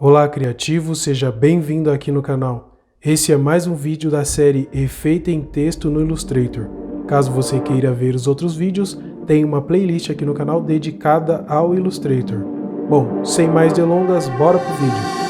Olá criativo, seja bem-vindo aqui no canal. Esse é mais um vídeo da série Efeito em Texto no Illustrator. Caso você queira ver os outros vídeos, tem uma playlist aqui no canal dedicada ao Illustrator. Bom, sem mais delongas, bora pro vídeo.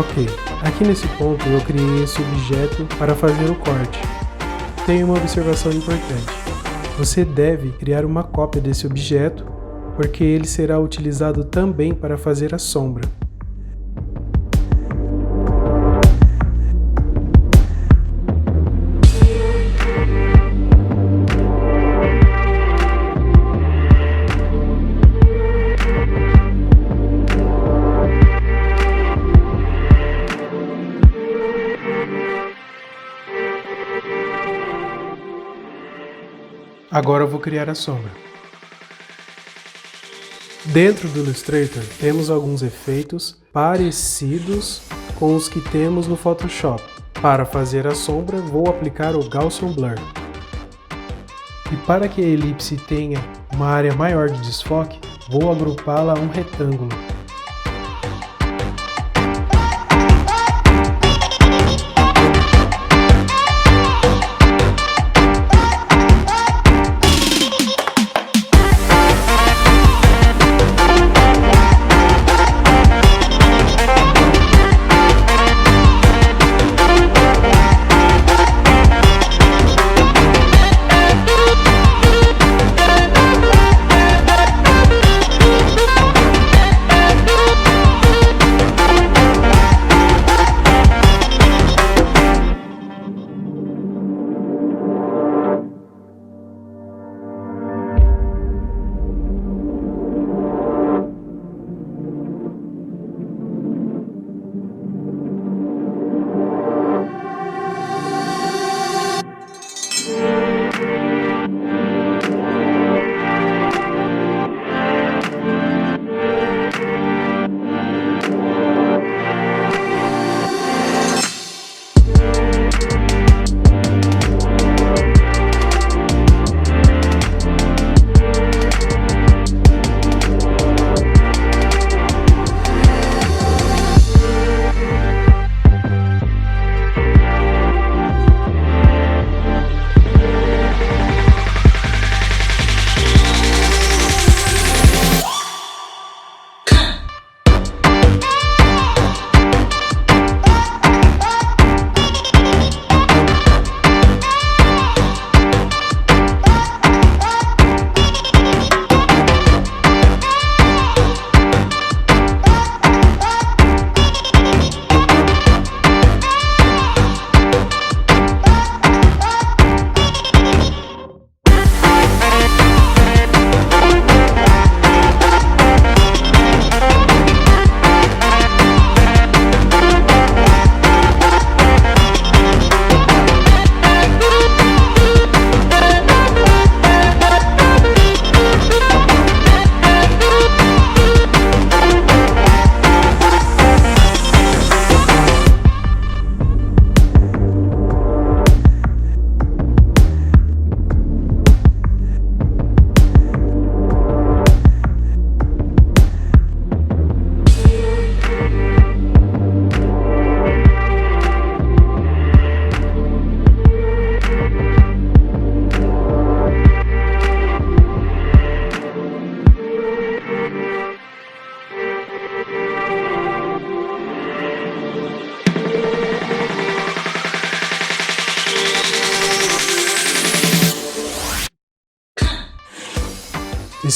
Ok, aqui nesse ponto eu criei esse objeto para fazer o corte. Tem uma observação importante. Você deve criar uma cópia desse objeto, porque ele será utilizado também para fazer a sombra. Agora eu vou criar a sombra. Dentro do Illustrator temos alguns efeitos parecidos com os que temos no Photoshop. Para fazer a sombra, vou aplicar o Gaussian Blur. E para que a elipse tenha uma área maior de desfoque, vou agrupá-la a um retângulo.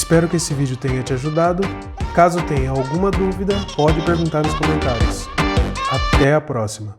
Espero que esse vídeo tenha te ajudado. Caso tenha alguma dúvida, pode perguntar nos comentários. Até a próxima!